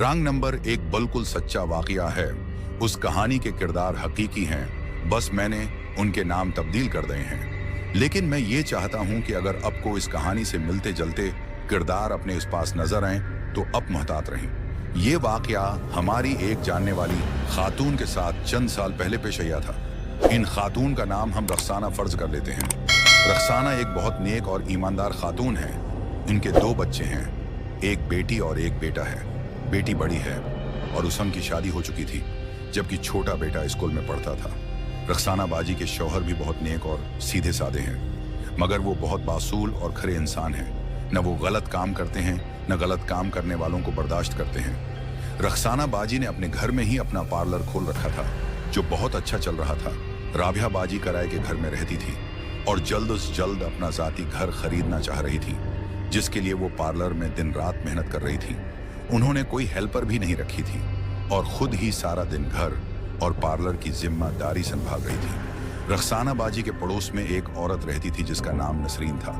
रंग नंबर 1 बिल्कुल सच्चा वाकया है। उस कहानी के किरदार हकीकी हैं, बस मैंने उनके नाम तब्दील कर दिए हैं। लेकिन मैं ये चाहता हूं कि अगर आपको इस कहानी से मिलते जुलते किरदार अपने इस पास नजर आए तो अब मुहतात रहें। ये वाकया हमारी एक जानने वाली खातून के साथ चंद साल पहले पेश आया था। इन खातून का नाम हम रक्साना फर्ज कर लेते हैं। रक्साना एक बहुत नेक और ईमानदार खातून है। इनके 2 बच्चे हैं, एक बेटी और एक बेटा है। बेटी बड़ी है और उसम की शादी हो चुकी थी, जबकि छोटा बेटा स्कूल में पढ़ता था। रक्साना बाजी के शौहर भी बहुत नेक और सीधे साधे हैं, मगर वो बहुत बासूल और खरे इंसान हैं। न वो गलत काम करते हैं, न गलत काम करने वालों को बर्दाश्त करते हैं। रक्साना बाजी ने अपने घर में ही अपना पार्लर खोल रखा था, जो बहुत अच्छा चल रहा था। राबिया बाजी किराए के घर में रहती थी और जल्द से जल्द अपना जाती घर खरीदना चाह रही थी, जिसके लिए वो पार्लर में दिन रात मेहनत कर रही थी। उन्होंने कोई हेल्पर भी नहीं रखी थी और खुद ही सारा दिन घर और पार्लर की जिम्मेदारी संभाल रही थी। रक्साना बाजी के पड़ोस में एक औरत रहती थी जिसका नाम नसरीन था।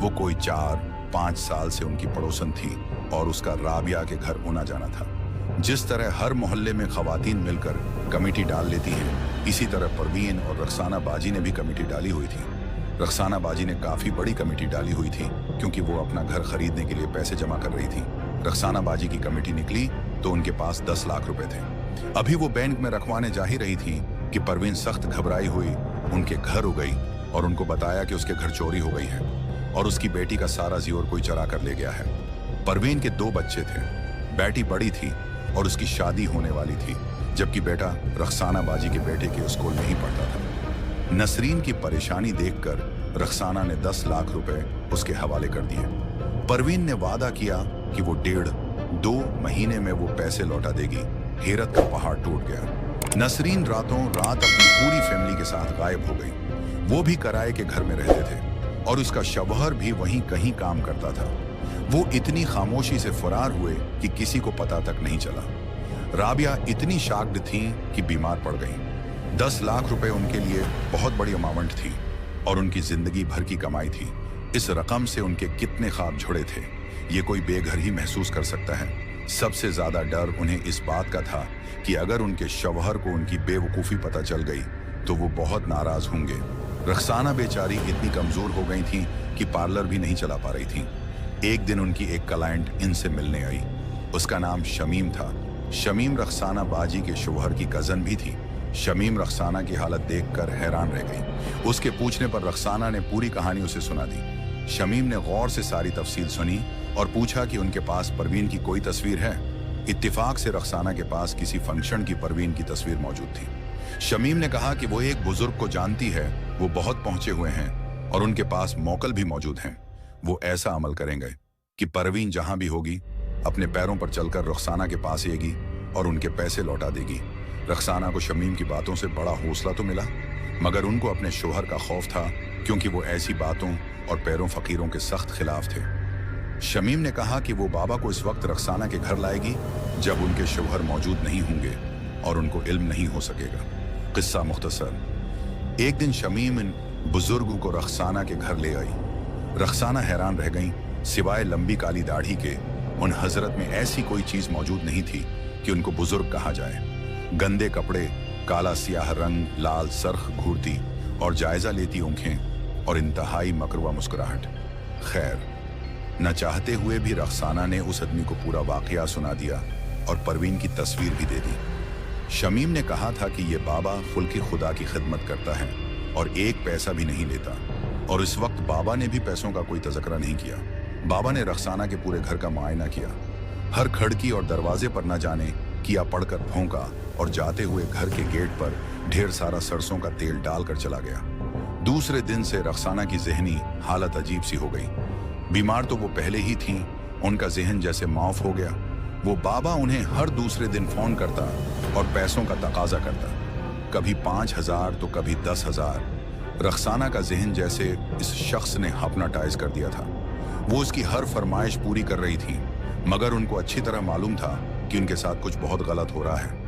वो कोई 4-5 साल से उनकी पड़ोसन थी और उसका राबिया के घर आना जाना था। जिस तरह हर मोहल्ले में खवातीन मिलकर कमेटी डाल लेती हैं, इसी तरह परवीन और रक्साना बाजी ने भी कमेटी डाली हुई थी। रक्साना बाजी ने काफ़ी बड़ी कमेटी डाली हुई थी क्योंकि वो अपना घर खरीदने के लिए पैसे जमा कर रही थी। रक्साना बाजी की कमेटी निकली तो उनके पास 10 लाख रुपए थे। अभी वो बैंक में रखवाने जा ही रही थी कि परवीन सख्त घबराई हुई उनके घर हो गई और उनको बताया कि उसके घर चोरी हो गई है और उसकी बेटी का सारा ज़ियोर कोई चरा कर ले गया है। परवीन के 2 बच्चे थे। बेटी बड़ी थी और उसकी शादी होने वाली थी, जबकि बेटा रक्साना बाजी के बेटे के स्कूल में ही पढ़ता था। नसरीन की परेशानी देखकर रक्साना ने 10 लाख रुपए उसके हवाले कर दिए। परवीन ने वादा किया कि वो 1.5-2 महीने में वो पैसे लौटा देगी। हैरत का पहाड़ टूट गया। नसरीन रातों रात अपनी पूरी फैमिली के साथ गायब हो गई। वो भी किराए के घर में रहते थे और उसका शौहर भी वहीं कहीं काम करता था। वो इतनी खामोशी से फरार हुए कि किसी को पता तक नहीं चला। राबिया इतनी शाक्ड थी कि बीमार पड़ गई। 10 लाख रुपए उनके लिए बहुत बड़ी अमाउंट थी और उनकी जिंदगी भर की कमाई थी। इस रकम से उनके कितने ख्वाब जुड़े थे, ये कोई बेघर ही महसूस कर सकता है। सबसे ज्यादा डर उन्हें इस बात का था कि अगर उनके शौहर को उनकी बेवकूफ़ी पता चल गई तो वो बहुत नाराज होंगे। रक्साना बेचारी इतनी कमजोर हो गई थी कि पार्लर भी नहीं चला पा रही थी। एक दिन उनकी एक क्लाइंट इनसे मिलने आई। उसका नाम शमीम था। शमीम रक्साना बाजी के शौहर की कजन भी थी। शमीम रक्साना की हालत देखकर हैरान रह गई। उसके पूछने पर रक्साना ने पूरी कहानी उसे सुना दी। शमीम ने गौर से सारी तफसील सुनी और पूछा कि उनके पास परवीन की कोई तस्वीर है। इत्तेफाक से रक्साना के पास किसी फंक्शन की परवीन की तस्वीर मौजूद थी। शमीम ने कहा कि वो एक बुजुर्ग को जानती है, वो बहुत पहुंचे हुए हैं और उनके पास मौकल भी मौजूद हैं। वो ऐसा अमल करेंगे कि परवीन जहां भी होगी अपने पैरों पर चलकर रक्साना के पास आएगी और उनके पैसे लौटा देगी। रक्साना को शमीम की बातों से बड़ा हौसला तो मिला, मगर उनको अपने शौहर का खौफ था क्योंकि वो ऐसी बातों और पैरों फकीरों के सख्त खिलाफ थे। शमीम ने कहा कि वो बाबा को इस वक्त रक्साना के घर लाएगी जब उनके शौहर मौजूद नहीं होंगे और उनको इल्म नहीं हो सकेगा। किस्सा मुख्तसर। एक दिन शमीम इन बुजुर्ग को रक्साना के घर ले आई। रक्साना हैरान रह गई। सिवाय लंबी काली दाढ़ी के उन हजरत में ऐसी कोई चीज मौजूद नहीं थी कि उनको बुजुर्ग कहा जाए। गंदे कपड़े, काला सियाह रंग, लाल सरख घूरती और जायजा लेती आंखें और इंतहाई मकरुआ मुस्कुराहट। खैर, न चाहते हुए भी रक्साना ने उस आदमी को पूरा वाकया सुना दिया और परवीन की तस्वीर भी दे दी। शमीम ने कहा था कि ये बाबा खुल्की खुदा की खिदमत करता है और एक पैसा भी नहीं लेता, और इस वक्त बाबा ने भी पैसों का कोई तज़किरा नहीं किया। बाबा ने रक्साना के पूरे घर का मुआयना किया। हर खिड़की और दरवाजे पर न जाने किया पड़कर भौंका और जाते हुए घर के गेट पर ढेर सारा सरसों का तेल डालकर चला गया। दूसरे दिन से रक्साना की जहनी हालत अजीब सी हो गई। बीमार तो वो पहले ही थीं, उनका जहन जैसे माफ हो गया। वो बाबा उन्हें हर दूसरे दिन फोन करता और पैसों का तकाजा करता, कभी 5,000 तो कभी 10,000। रक्साना का जहन जैसे इस शख्स ने हिप्नोटाइज कर दिया था। वो उसकी हर फरमाइश पूरी कर रही थी, मगर उनको अच्छी तरह मालूम था कि उनके साथ कुछ बहुत गलत हो रहा है।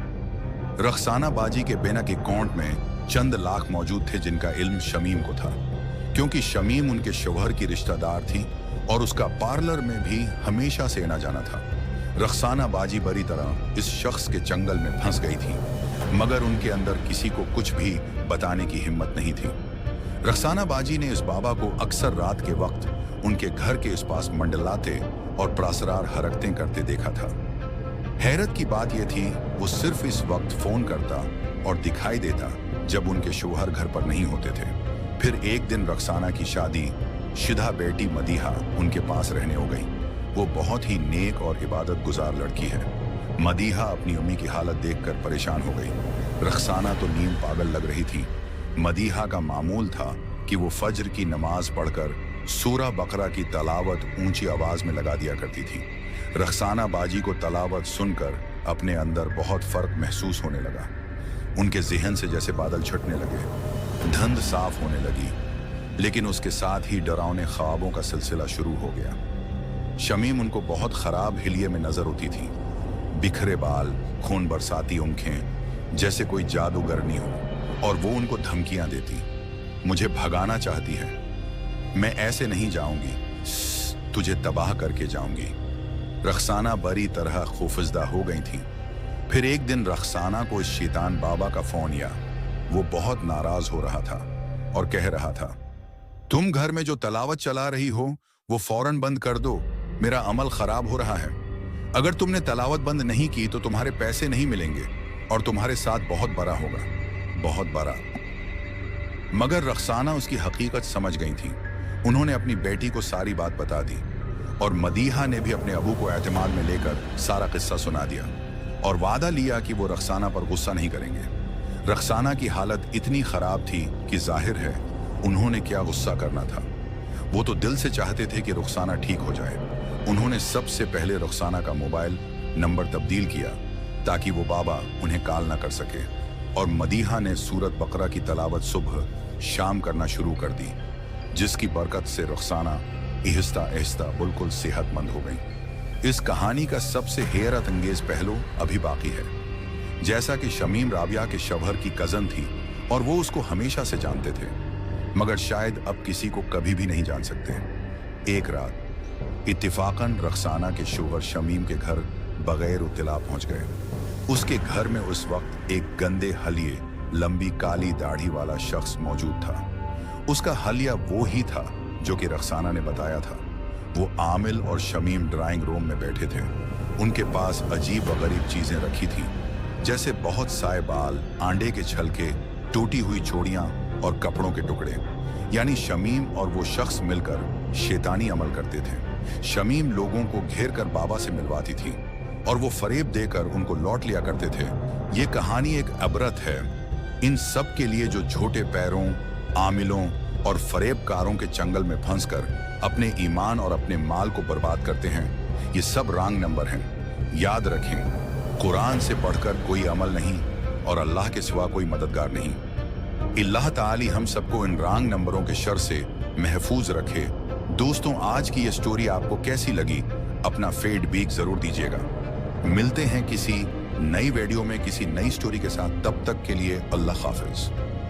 रक्साना बाजी के बेनक अकाउंट में चंद लाख मौजूद थे जिनका इल्म शमीम को था, क्योंकि शमीम उनके शौहर की रिश्तेदार थी और उसका पार्लर में भी हमेशा से आना जाना था। रखसाना बाजी बुरी तरह इस शख्स के चंगल में फंस गई थी, मगर उनके अंदर किसी को कुछ भी बताने की हिम्मत नहीं थी। रखसाना बाजी ने इस बाबा को अक्सर रात के वक्त उनके घर के इस पास मंडलाते और प्रासरार हरकतें करते देखा था। हैरत की बात यह थी, वो सिर्फ इस वक्त फोन करता और दिखाई देता जब उनके शौहर घर पर नहीं होते थे। फिर एक दिन रखसाना की शादी शुदा बेटी मदीहा उनके पास रहने हो गई। वो बहुत ही नेक और इबादत गुजार लड़की है। मदीहा अपनी अम्मी की हालत देखकर परेशान हो गई। रखसाना तो नींद पागल लग रही थी। मदीहा का मामूल था कि वो फज्र की नमाज पढ़कर सूरा बकरा की तलावत ऊंची आवाज में लगा दिया करती थी। रखसाना बाजी को तलावत सुनकर अपने अंदर बहुत फर्क महसूस होने लगा। उनके जहन से जैसे बादल छटने लगे, धुंध साफ होने लगी, लेकिन उसके साथ ही डरावने ख्वाबों का सिलसिला शुरू हो गया। शमीम उनको बहुत खराब हिलिये में नजर होती थी। बिखरे बाल, खून बरसाती आंखें, जैसे कोई जादूगरनी हो, और वो उनको धमकियां देती। मुझे भगाना चाहती है, मैं ऐसे नहीं जाऊंगी, तुझे तबाह करके जाऊंगी। रखसाना बड़ी तरह खौफजदा हो गई थी। फिर एक दिन रखसाना को इस शैतान बाबा का फोन आया। वो बहुत नाराज हो रहा था और कह रहा था, तुम घर में जो तलावत चला रही हो वो फौरन बंद कर दो, मेरा अमल खराब हो रहा है। अगर तुमने तलावत बंद नहीं की तो तुम्हारे पैसे नहीं मिलेंगे और तुम्हारे साथ बहुत बड़ा होगा, बहुत बड़ा। मगर रखसाना उसकी हकीकत समझ गई थी। उन्होंने अपनी बेटी को सारी बात बता दी और मदीहा ने भी अपने अबू को एतमाद में लेकर सारा किस्सा सुना दिया और वादा लिया कि वो रखसाना पर गुस्सा नहीं करेंगे। रखसाना की हालत इतनी खराब थी कि जाहिर है उन्होंने क्या गुस्सा करना था। वो तो दिल से चाहते थे कि रुखसाना ठीक हो जाए। उन्होंने सबसे पहले रुखसाना का मोबाइल नंबर तब्दील किया ताकि वो बाबा उन्हें कॉल ना कर सके, और मदीहा ने सूरत बकरा की तलावत सुबह शाम करना शुरू कर दी, जिसकी बरकत से रुखसाना आहिस्ता आहिस्ता बिल्कुल सेहतमंद हो गई। इस कहानी का सबसे हैरत अंगेज पहलू अभी बाकी है। जैसा कि शमीम राबिया के शौहर की कजन थी और वो उसको हमेशा से जानते थे, मगर शायद अब किसी को कभी भी नहीं जान सकते। एक रात इत्तिफाकन रखसाना के शौहर शमीम के घर बगैर इत्तला पहुंच गए। उसके घर में उस वक्त एक गंदे हलिये, लंबी काली दाढ़ी वाला शख्स मौजूद था। उसका हलिया वो ही था जो कि रखसाना ने बताया था। वो आमिल और शमीम ड्राइंग रूम में बैठे थे। उनके पास अजीब व गरीब चीजें रखी थी, जैसे बहुत साए बाल, आंडे के छलके, टूटी हुई चूड़ियां और कपड़ों के टुकड़े। यानी शमीम और वो शख्स मिलकर शैतानी अमल करते थे। शमीम लोगों को घेर कर बाबा से मिलवाती थी और वो फरेब देकर उनको लौट लिया करते थे। ये कहानी एक अबरत है इन सब के लिए जो झूठे पैरों, आमिलों और फरेबकारों के चंगल में फंसकर अपने ईमान और अपने माल को बर्बाद करते हैं। ये सब रॉन्ग नंबर हैं। याद रखें, कुरान से बढ़कर कोई अमल नहीं और अल्लाह के सिवा कोई मददगार नहीं। अल्लाह ताली हम सबको इन रॉन्ग नंबरों के शर से महफूज रखे। दोस्तों, आज की ये स्टोरी आपको कैसी लगी? अपना फीडबैक जरूर दीजिएगा। मिलते हैं किसी नई वीडियो में किसी नई स्टोरी के साथ। तब तक के लिए अल्लाह हाफिज।